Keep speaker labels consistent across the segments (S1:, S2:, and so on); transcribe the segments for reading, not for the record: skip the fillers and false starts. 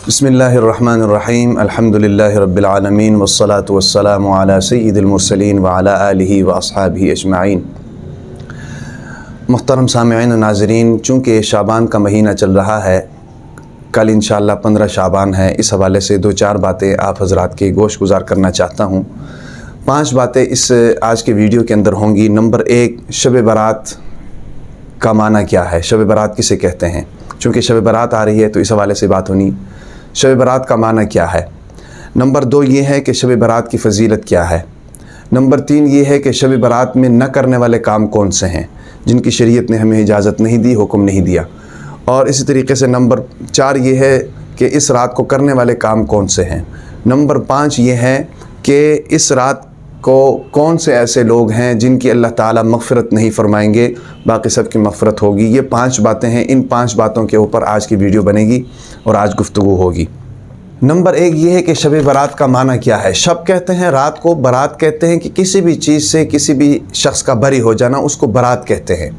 S1: बिस्मिल्लाहिर्रहमानिर्रहीम अल्हम्दुलिल्लाहि रब्बिल आलमीन वस्सलातु वस्सलामु अला सय्यिदिल मुरसलीन व अला आलिहि व अस्हाबिहि अजमाइन। मुहतरम सामिईन व नाज़रीन, चूँकि शाबान का महीना चल रहा है, कल इंशाअल्लाह 15 शाबान है। इस हवाले से दो चार बातें आप हज़रात की गोश गुज़ार करना चाहता हूँ। 5 बातें इस आज के वीडियो के अंदर होंगी। नंबर 1, शब बारात का माना क्या है, शब बारात किसे कहते हैं। चूँकि शब बारात आ रही है तो इस हवाले से बात होनी, शब बारात का माना क्या है। नंबर 2 ये है कि शब बारात की फ़जीलत क्या है। नंबर 3 ये है कि शब बारात में न करने वाले काम कौन से हैं जिनकी शरीयत ने हमें इजाज़त नहीं दी, हुक्म नहीं दिया। और इसी तरीके से नंबर 4 ये है कि इस रात को करने वाले काम कौन से हैं। नंबर 5 ये है कि इस रात को कौन से ऐसे लोग हैं जिनकी अल्लाह ताला मग़फ़िरत नहीं फ़रमाएंगे, बाकी सब की मग़फ़िरत होगी। ये 5 बातें हैं। इन 5 बातों के ऊपर आज की वीडियो बनेगी और आज गुफ्तगू होगी। नंबर 1 ये है कि शब बारात का माना क्या है। शब कहते हैं रात को, बारात कहते हैं कि किसी भी चीज़ से किसी भी शख्स का बरी हो जाना, उसको बारात कहते हैं।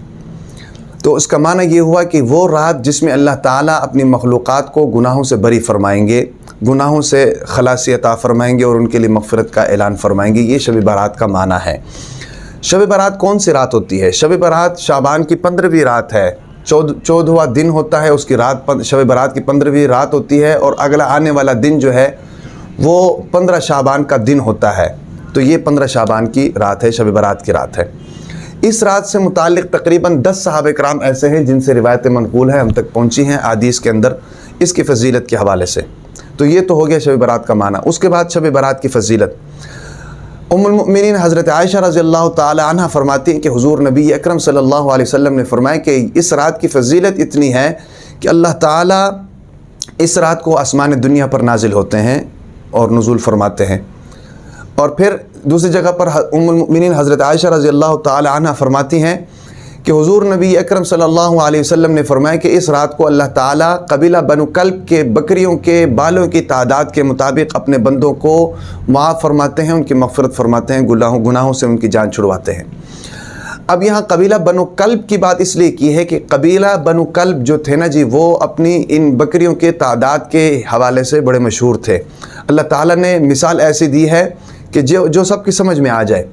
S1: तो उसका माना ये हुआ कि वो रात जिसमें अल्लाह ताला अपनी मखलूक़ात को गुनाहों से बरी फ़रमाएंगे, गुनाहों से खलासी अता फ़रमाएंगे और उनके लिए मग़फ़िरत का ऐलान फ़रमाएंगे। ये शब बारात का माना है। शब बारात कौन सी रात होती है? शब बारात शाबान की 15वीं रात है। 14वां दिन होता है उसकी रात, शब बारात की 15वीं रात होती है। और अगला आने वाला दिन जो है वो 15 शाबान का दिन होता है। तो ये 15 शाबान की रात है, शब बारात की रात है। इस रात से मुताल्लिक़ तकरीबन 10 सहाबा किराम ऐसे हैं जिनसे रिवायतें मनक़ूल हैं, हम तक पहुँची हैं हदीस के अंदर इसकी फ़जीलत के हवाले से। तो ये तो हो गया शब बारात का माना। उसके बाद शब बारात की फ़जीलत, उम्मुल मोमिनीन हज़रत आयशा रज़ियल्लाहु ताला अन्हा फरमाती हैं कि हुज़ूर नबी अकरम सल्लल्लाहु अलैहि वसल्लम ने फरमाया कि इस रात की फ़जीलत इतनी है कि अल्लाह ताला इस रात को आसमान दुनिया पर नाजिल होते हैं और नुज़ूल फरमाते हैं। और फिर दूसरी जगह पर उम्मुल मोमिनीन हज़रत आयशा रज़ियल्लाहु ताला अन्हा फरमाती हैं कि हुज़ूर नबी अकरम सल्लल्लाहु अलैहि वसल्लम ने फरमाया कि इस रात को अल्लाह ताला कबीला बनु कल्ब के बकरियों के बालों की तादाद के मुताबिक अपने बंदों को माफ़ फरमाते हैं, उनकी मग़फ़िरत फरमाते हैं, गुनाहों से उनकी जान छुड़वाते हैं। अब यहाँ कबीला बनु कल्ब की बात इसलिए की है कि कबीला बनु कल्ब जो थे ना जी, वो अपनी इन बकरियों के तादाद के हवाले से बड़े मशहूर थे। अल्लाह ताला ने मिसाल ऐसी दी है कि जो सबकी समझ में आ जाए।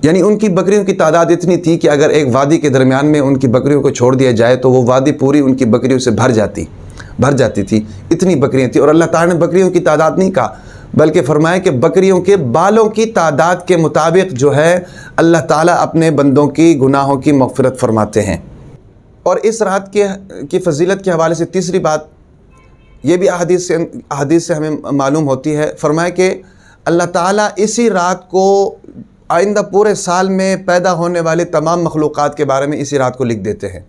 S1: यानी उनकी बकरियों की तादाद इतनी थी कि अगर एक वादी के दरमियान में उनकी बकरियों को छोड़ दिया जाए तो वो वादी पूरी उनकी बकरियों से भर जाती थी। इतनी बकरियां थी। और अल्लाह ताला ने बकरियों की तादाद नहीं कहा, बल्कि फरमाया कि बकरियों के बालों की तादाद के मुताबिक जो है अल्लाह ताला अपने बंदों की गुनाहों की मग़फ़िरत फरमाते हैं। और इस रात की फ़जीलत के हवाले से तीसरी बात ये भी अहादीस से हमें मालूम होती है। फरमाया कि अल्लाह ताला इसी रात को आइंदा पूरे साल में पैदा होने वाले तमाम मखलूक़ात के बारे में इसी रात को लिख देते हैं।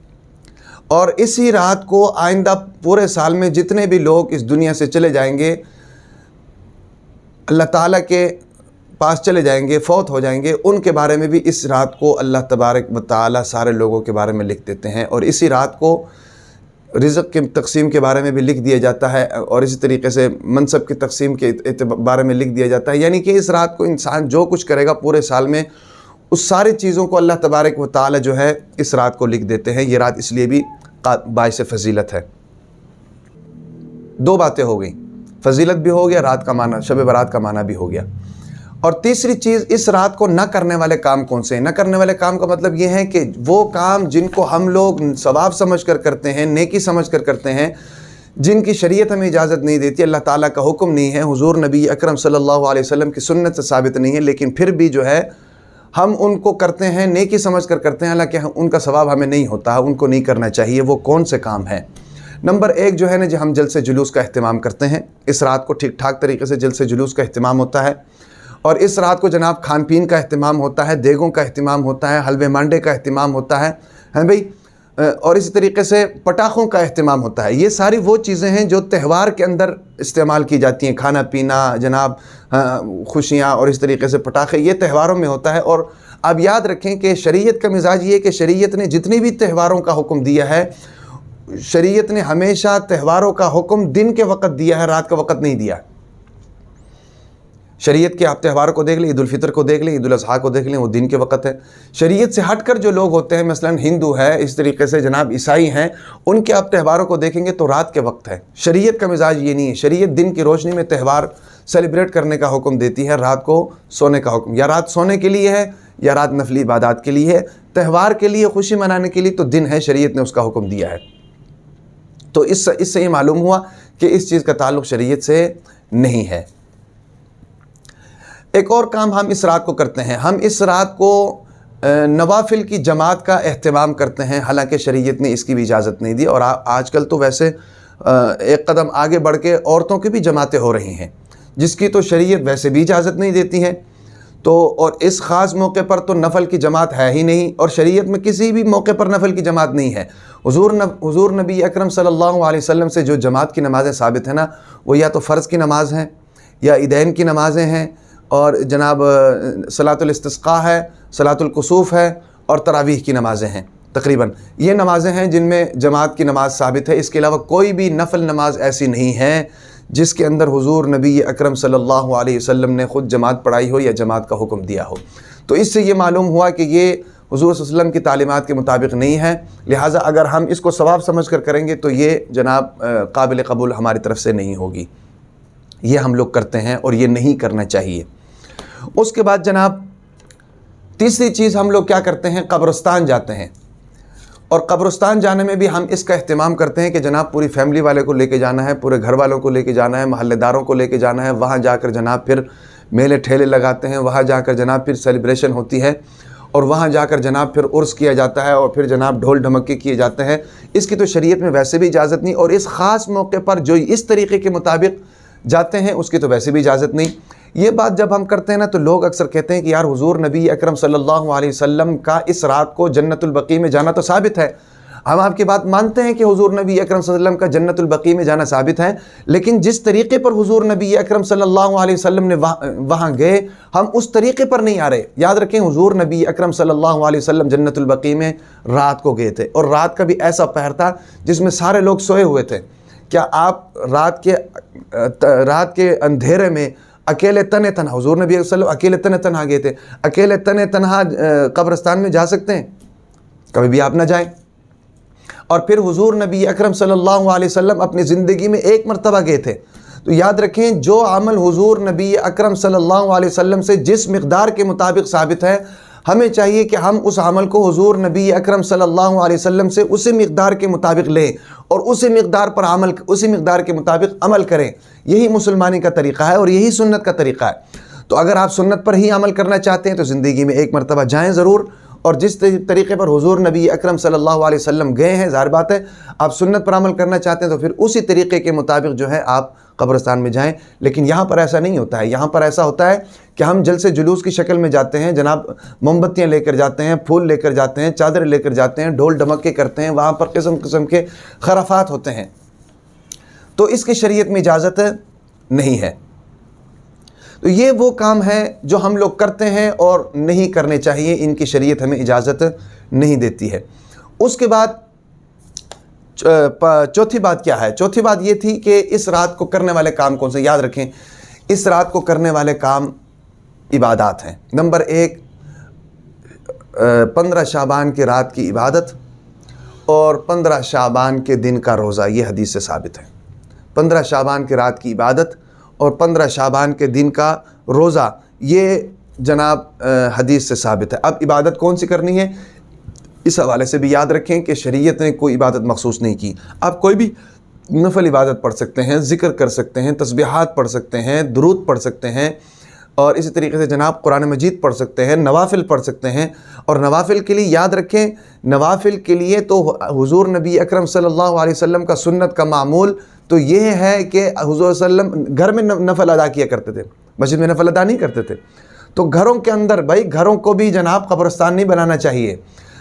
S1: और इसी रात को आइंदा पूरे साल में जितने भी लोग इस दुनिया से चले जाएंगे, अल्लाह ताला के पास चले जाएंगे, फ़ौत हो जाएंगे, उनके बारे में भी इस रात को अल्लाह तबारक व तआला सारे लोगों के बारे में लिख देते हैं। और इसी रात को रिज़्क़ के तक़सीम के बारे में भी लिख दिया जाता है और इसी तरीके से मनसब की तक़सीम के बारे में लिख दिया जाता है। यानी कि इस रात को इंसान जो कुछ करेगा पूरे साल में, उस सारी चीज़ों को अल्लाह तबारक व तआला जो है इस रात को लिख देते हैं। ये रात इसलिए भी बाइस फ़जीलत है। 2 बातें हो गई, फ़जीलत भी हो गया, रात का माना, शब बारात का माना भी हो गया। और तीसरी चीज़, इस रात को न करने वाले काम कौन से हैं। न करने वाले काम का मतलब ये है कि वो काम जिनको हम लोग सवाब समझ कर करते हैं, नेकी समझ कर करते हैं, जिनकी शरीयत हमें इजाज़त नहीं देती, अल्लाह ताला का हुक्म नहीं है, हुज़ूर नबी अकरम सल्लल्लाहु अलैहि वसल्लम की सुन्नत से साबित नहीं है, लेकिन फिर भी जो है हम उनको करते हैं, नेकी समझ कर करते हैं, हालांकि उनका सवाब हमें नहीं होता, उनको नहीं करना चाहिए। वो कौन से काम हैं? नंबर 1 जो है ना, जो हम जलसे जुलूस का अहतमाम करते हैं। इस रात को ठीक ठाक तरीके से जलसे जुलूस का अहतमाम होता है। और इस रात को जनाब खान पीन का अहतमाम होता है, देगों का अहतमाम होता है, हलवे मांडे का अहतमाम होता है भाई। और इसी तरीके से पटाखों का अहतमाम होता है। ये सारी वो चीज़ें हैं जो त्यौहार के अंदर इस्तेमाल की जाती हैं। खाना पीना जनाब, खुशियाँ और इस तरीके से पटाखे, ये त्यौहारों में होता है। और अब याद रखें कि शरीयत का मिजाज ये है कि शरीयत ने जितनी भी त्यौहारों का हुक्म दिया है, शरीयत ने हमेशा त्यौहारों का हुक्म दिन के वक़्त दिया है, रात का वक़्त नहीं दिया। शरीयत के आप त्यौहारों को देख लें, ईद उल फितर को देख लें, ईद उल अज़हा को देख लें, वो दिन के वक़्त है। शरीयत से हटकर जो लोग होते हैं, मसलन हिंदू है, इस तरीके से जनाब ईसाई हैं, उनके आप त्यौहारों को देखेंगे तो रात के वक्त है। शरीयत का मिजाज ये नहीं है। शरीयत दिन की रोशनी में त्यौहार सेलिब्रेट करने का हुक्म देती है, रात को सोने का हुक्म। या रात सोने के लिए है या रात नफली इबादत के लिए है। त्यौहार के लिए, खुशी मनाने के लिए तो दिन है, शरीयत ने उसका हुक्म दिया है। तो इससे ये मालूम हुआ कि इस चीज़ का ताल्लुक़ शरीयत से नहीं है। एक और काम हम इस रात को करते हैं, हम इस रात को नवाफिल की जमात का एहतमाम करते हैं, हालांकि शरीयत ने इसकी भी इजाज़त नहीं दी। और आजकल तो वैसे एक कदम आगे बढ़ के औरतों की भी जमातें हो रही हैं, जिसकी तो शरीयत वैसे भी इजाज़त नहीं देती है। तो और इस ख़ास मौके पर तो नफल की जमात है ही नहीं, और शरीयत में किसी भी मौके पर नफल की जमात नहीं है। हुज़ूर नबी अकरम सल्लल्लाहु अलैहि वसल्लम से जो जमात की नमाज़ें साबित हैं ना, वो या तो फ़र्ज़ की नमाज़ हैं या ईदैन की नमाज़ें हैं, और जनाब सलातुल इस्तिस्क़ा है, सलातुल कुसूफ़ है, और तरावीह की नमाज़ें हैं। तकरीबन ये नमाज़ें हैं जिनमें जमात की नमाज़ साबित है। इसके अलावा कोई भी नफल नमाज ऐसी नहीं है जिसके अंदर हुज़ूर नबी अकरम सल्लल्लाहु अलैहि वसल्लम ने ख़ुद जमात पढ़ाई हो या जमात का हुक्म दिया हो। तो इससे ये मालूम हुआ कि ये हुज़ूर सल्लल्लाहु अलैहि वसल्लम की तालीमात के मुताबिक नहीं है। लिहाजा अगर हम इसको सवाब समझ कर करेंगे तो ये जनाब काबिल कबूल हमारी तरफ से नहीं होगी। ये हम लोग करते हैं और ये नहीं करना चाहिए। उसके बाद जनाब तीसरी चीज़ हम लोग क्या करते हैं, कब्रिस्तान जाते हैं। और कब्रिस्तान जाने में भी हम इसका अहतमाम करते हैं कि जनाब पूरी फैमिली वाले को लेके जाना है, पूरे घर वालों को लेके जाना है, महल्लेदारों को लेके जाना है। वहाँ जाकर जनाब फिर मेले ठेले लगाते हैं, वहाँ जाकर जनाब फिर सेलिब्रेशन होती है, और वहाँ जाकर जनाब फिर उर्स किया जाता है, और फिर जनाब ढोल ढमक्के किए जाते हैं। इसकी तो शरीयत में वैसे भी इजाज़त नहीं, और इस ख़ास मौके पर जो इस तरीक़े के मुताबिक जाते हैं उसकी तो वैसे भी इजाज़त नहीं। ये बात जब हम करते हैं ना, तो लोग अक्सर कहते हैं कि यार हुज़ूर नबी अकरम सल्लल्लाहु अलैहि वसल्लम का इस रात को जन्नतुल बकी में जाना तो साबित है। हम आपकी बात मानते हैं कि हुज़ूर नबी अकरम सल्लल्लाहु अलैहि वसल्लम का जन्नतुल बकी में जाना साबित है, लेकिन जिस तरीक़े पर हुज़ूर नबी अकरम सल्लल्लाहु अलैहि वसल्लम ने वहाँ गए, हम उस तरीक़े पर नहीं आ रहे। याद रखें, हुज़ूर नबी अकरम सल्लल्लाहु अलैहि वसल्लम जन्नतुल बकी में रात को गए थे, और रात का भी ऐसा पहर था जिसमें सारे लोग सोए हुए थे। क्या आप रात के अंधेरे में अकेले तने तनहा, हुज़ूर नबी सल्लल्लाहु अकेले तने तनहा गए थे, अकेले तने तनहा कब्रिस्तान में जा सकते हैं? कभी भी आप ना जाएं। और फिर हुज़ूर नबी अकरम सल्लल्लाहु अलैहि वसल्लम अपनी ज़िंदगी में एक मरतबा गए थे। तो याद रखें, जो अमल हुज़ूर नबी अकरम सल्लल्लाहु अलैहि वसल्लम से जिस मिक़दार के मुताबिक साबित है, हमें चाहिए कि हम उस अमल को हुज़ूर नबी अकरम सल्लल्लाहु अलैहि वसल्लम से उसी मिक़दार के मुताबिक लें, और उसी मिक़दार पर अमल, उसी मिक़दार के मुताबिक अमल करें। यही मुसलमानी का तरीक़ा है और यही सुन्नत का तरीक़ा है। तो अगर आप सुन्नत पर ही अमल करना चाहते हैं तो ज़िंदगी में एक मरतबा जाएँ ज़रूर, और जिस तरीक़े पर हुज़ूर नबी अकरम सल्लल्लाहु अलैहि वसल्लम गए हैं, ज़ाहिर बात है आप सुन्नत पर अमल करना चाहते हैं तो फिर उसी तरीक़े के मुताबिक जो है आप कब्रिस्तान में जाएं। लेकिन यहाँ पर ऐसा नहीं होता है। यहाँ पर ऐसा होता है कि हम जलसे जुलूस की शक्ल में जाते हैं, जनाब मोमबत्तियाँ लेकर जाते हैं, फूल लेकर जाते हैं, चादर लेकर जाते हैं, ढोल ढमक्के करते हैं, वहाँ पर किस्म किस्म के खराफात होते हैं। तो इसकी शरीयत में इजाज़त नहीं है। तो ये वो काम है जो हम लोग करते हैं और नहीं करने चाहिए, इनकी शरीयत हमें इजाज़त नहीं देती है। उसके बाद चौथी बात क्या है? चौथी बात ये थी कि इस रात को करने वाले काम कौन से। याद रखें, इस रात को करने वाले काम इबादत हैं। नंबर 1, 15 शाबान की रात की इबादत और 15 शाबान के दिन का रोज़ा, ये हदीस से साबित है। 15 शाबान की रात की इबादत और 15 शाबान के दिन का रोज़ा, ये जनाब हदीस से साबित है। अब इबादत कौन सी करनी है, इस हवाले से भी याद रखें कि शरीयत ने कोई इबादत मखसूस नहीं की। आप कोई भी नफल इबादत पढ़ सकते हैं, ज़िक्र कर सकते हैं, तस्बीहात पढ़ सकते हैं, दुरूद पढ़ सकते हैं, और इसी तरीके से जनाब कुरान मजीद पढ़ सकते हैं, नवाफिल पढ़ सकते हैं। और नवाफिल के लिए याद रखें, नवाफिल के लिए तो हुज़ूर नबी अकरम सल्लल्लाहु अलैहि वसल्लम का सुन्नत का मामूल तो ये है कि हुज़ूर सल्लम घर में नफल अदा किया करते थे, मस्जिद में नफल अदा नहीं करते थे। तो घरों के अंदर, भाई घरों को भी जनाब कब्रिस्तान नहीं बनाना चाहिए।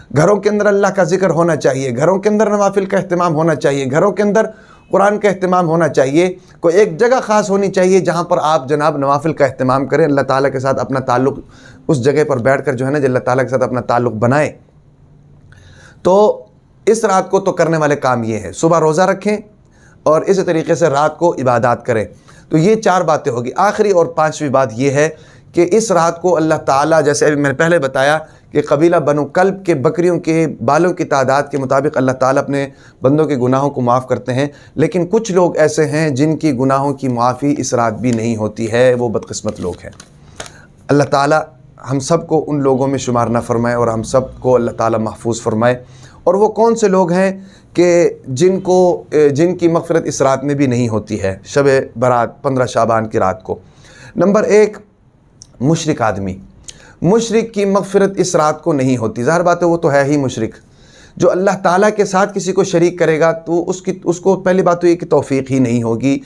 S1: घरों के अंदर अल्लाह का जिक्र होना चाहिए, घरों के अंदर नवाफिल का अहतमाम होना चाहिए, घरों के अंदर कुरान का अहतमाम होना चाहिए। कोई एक जगह ख़ास होनी चाहिए जहाँ पर आप जनाब नवाफिल का अहतमाम करें, अल्लाह ताला के साथ अपना ताल्लुक़ उस जगह पर बैठ कर जो है ना, अल्लाह ताला के साथ अपना ताल्लुक़ बनाए। तो इस रात को तो करने वाले काम ये है, सुबह रोज़ा रखें और इसी तरीके से रात को इबादत करें। तो ये 4 बातें होगी। आखिरी और 5वीं बात ये है कि इस रात को अल्लाह ताला, जैसे अभी मैंने पहले बताया कि कबीला बनु कल्ब के बकरियों के बालों की तादाद के मुताबिक अल्लाह ताला अपने बंदों के गुनाहों को माफ़ करते हैं, लेकिन कुछ लोग ऐसे हैं जिनकी गुनाहों की माफ़ी इस रात भी नहीं होती है, वो बदकिस्मत लोग हैं। अल्लाह ताला हम सब को उन लोगों में शुमार ना फरमाए और हम सब को अल्लाह ताला महफूज फरमाए। और वो कौन से लोग हैं कि जिनकी मग़फ़िरत इस रात में भी नहीं होती है, शब बारात 15 शाबान की रात को। नंबर 1, मुशरिक आदमी। मुशरिक की मग़फ़िरत इस रात को नहीं होती। ज़ाहिर बात है वो तो है ही मुशरिक। जो अल्लाह ताला के साथ किसी को शरीक करेगा तो उसको पहली बात तो ये कि तौफ़ीक़ ही नहीं होगी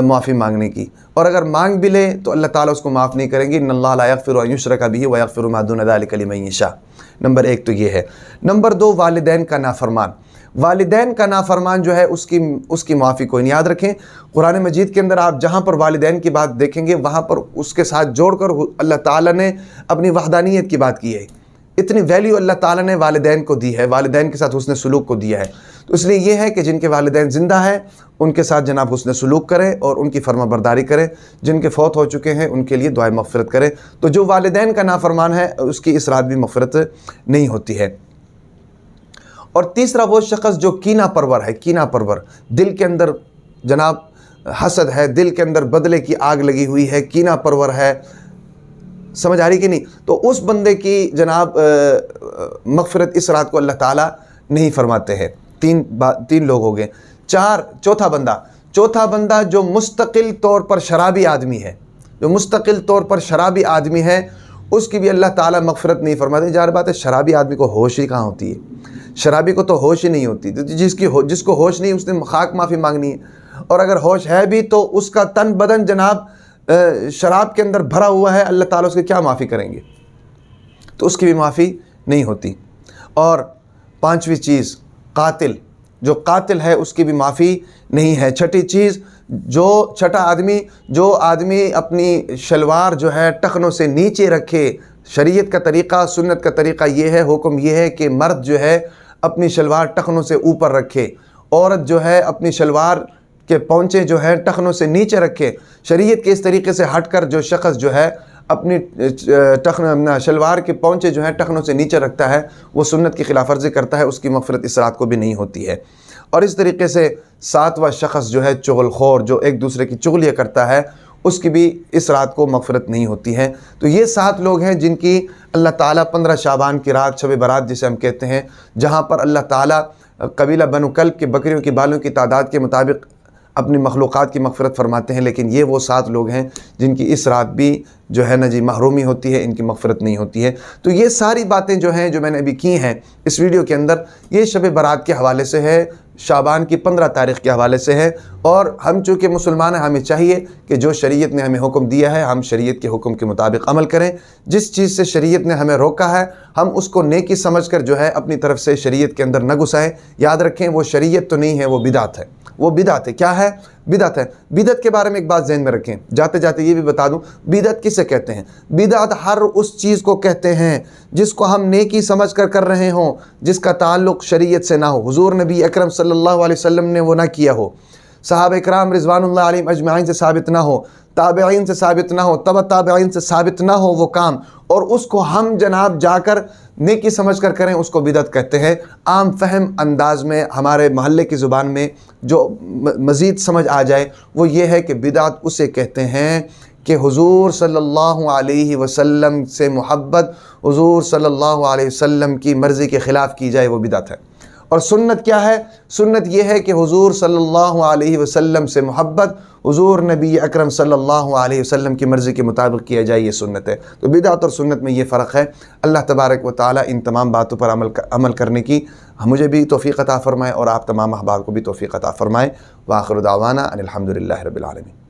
S1: माफ़ी मांगने की, और अगर मांग भी ले तो अल्लाह ताला उसको माफ़ नहीं करेंगे। इन्नल्लाह ला यग़फ़िरु अन युश्रका बिही व यग़फ़िरु मा दून ज़ालिका लिमन यशा। नंबर 1 तो ये है। नंबर 2, वालिदैन का नाफरमान। वालिदैन का नाफरमान जो है उसकी माफ़ी को याद रखें। कुरान मजीद के अंदर आप जहाँ पर वालिदैन की बात देखेंगे वहाँ पर उसके साथ जोड़कर अल्लाह ताला ने अपनी वहदानियत की बात की है। इतनी वैल्यू अल्लाह ताला ने वालिदैन को दी है, वालिदैन के साथ हुस्न सुलूक को दिया है। तो इसलिए ये है कि जिनके वालिदैन ज़िंदा हैं उनके साथ जनाब हुस्न सुलूक करें और उनकी फर्माबरदारी करें। जिनके फ़ौत हो चुके हैं उनके लिए दुआए मग़फ़िरत करें। तो जो वालिदैन का नाफरमान है उसकी इस रात भी मग़फ़िरत नहीं होती है। और तीसरा वो शख़्स जो कीना परवर है, कीना परवर, दिल के अंदर जनाब हसद है, दिल के अंदर बदले की आग लगी हुई है, कीना परवर है, समझ आ रही कि नहीं, तो उस बंदे की जनाब मग़फ़िरत इस रात को अल्लाह ताला नहीं फरमाते हैं। 3 लोग हो गए। चौथा बंदा जो मुस्तकिल तौर पर शराबी आदमी है, जो मुस्तकिल तौर पर शराबी आदमी है उसकी भी अल्लाह ताला मग़फ़िरत नहीं फरमाते। ज़ाहिर बात है शराबी आदमी को होश ही कहाँ होती है, शराबी को तो होश ही नहीं होती। तो जिसको होश नहीं उसने खाक माफ़ी मांगनी है, और अगर होश है भी तो उसका तन बदन जनाब शराब के अंदर भरा हुआ है, अल्लाह ताला उसकी क्या माफ़ी करेंगे, तो उसकी भी माफ़ी नहीं होती। और 5वीं चीज़, कातिल, जो कातिल है उसकी भी माफ़ी नहीं है। 6ठी चीज़, जो आदमी अपनी शलवार जो है टखनों से नीचे रखे। शरीयत का तरीक़ा, सुन्नत का तरीक़ा ये है, हुक्म ये है कि मर्द जो है अपनी शलवार टखनों से ऊपर रखे, औरत जो है अपनी शलवार के पौंचे जो है टखनों से नीचे रखे। शरीयत के इस तरीक़े से हटकर जो शख़्स जो है अपनी शलवार के पौंचे जो है टखनों से नीचे रखता है वो सुन्नत की खिलाफ वर्जी करता है, उसकी मग़फ़िरत इस रात को भी नहीं होती है। और इस तरीके से 7वां शख़्स जो है चुगलखोर, जो एक दूसरे की चुगलियाँ करता है, उसकी भी इस रात को मग़फ़िरत नहीं होती है। तो ये 7 लोग हैं जिनकी अल्लाह ताला 15 शाबान की रात, शब बारात जिसे हम कहते हैं, जहाँ पर अल्लाह ताला कबीला बनु कल्ब के बकरियों की बालों की तादाद के मुताबिक अपनी मखलूक़ात की मग़फ़िरत फरमाते हैं। लेकिन ये वो 7 लोग हैं जिनकी इस रात भी जो है ना जी महरूमी होती है, इनकी मग़फ़िरत नहीं होती है। तो ये सारी बातें जो हैं, जो मैंने अभी की हैं इस वीडियो के अंदर, ये शब बारात के हवाले से है, शाबान की 15 तारीख़ के हवाले से है। और हम चूँकि मुसलमान हैं, हमें चाहिए कि जो शरीयत ने हमें हुक्म दिया है हम शरीयत के हुक्म के मुताबिक अमल करें। जिस चीज़ से शरीयत ने हमें रोका है हम उसको नेकी समझ कर जो है अपनी तरफ से शरीयत के अंदर न घुसाएँ। याद रखें वो शरीयत तो नहीं है, वो बिदात है। वो बिदात है। क्या है? बिदात है। बिदत के बारे में एक बात ज़हन में रखें, जाते जाते ये भी बता दूं, बिदत किसे कहते हैं? बिदत हर उस चीज़ को कहते हैं जिसको हम नेकी समझ कर रहे हों, जिसका ताल्लुक़ शरीयत से ना हो। हुज़ूर नबी अकरम सल्लल्लाहु अलैहि वसल्लम ने वो ना किया हो, सहाबा इकराम रिज़वानुल्लाह अलैहिम अजमाइन से साबित ना हो, ताबईन से साबित ना हो, तबा ताबईन से साबित ना हो वो काम, और उसको हम जनाब जाकर नेकी समझ कर करें, उसको बिदत कहते हैं। आम फहम अंदाज में हमारे महल्ले की ज़ुबान में जो मज़ीद समझ आ जाए वो ये है कि बिदत उसे कहते हैं कि हुज़ूर सल्लल्लाहु अलैहि वसल्लम से मोहब्बत, हुज़ूर सल्लल्लाहु अलैहि वसल्लम की मर्ज़ी के ख़िलाफ़ की जाए, वो बिदत है। और सुन्नत क्या है? सुन्नत ये है कि हुज़ूर सल्लल्लाहु अलैहि वसल्लम से मोहब्बत, हुज़ूर नबी अकरम सल्लल्लाहु अलैहि वसल्लम की मर्ज़ी के मुताबिक किया जाए, ये सुन्नत है। तो बिदअत और सुन्नत में ये फ़र्क है। अल्लाह तबारक व तआला इन तमाम बातों पर अमल करने की मुझे भी तौफ़ीक़ अता फ़रमाए और आप तमाम अहबाब को भी तौफ़ीक़ अता फ़रमाए। व आख़िरु दावाना अनिल हम्दुलिल्लाहि रब्बिल आलमीन।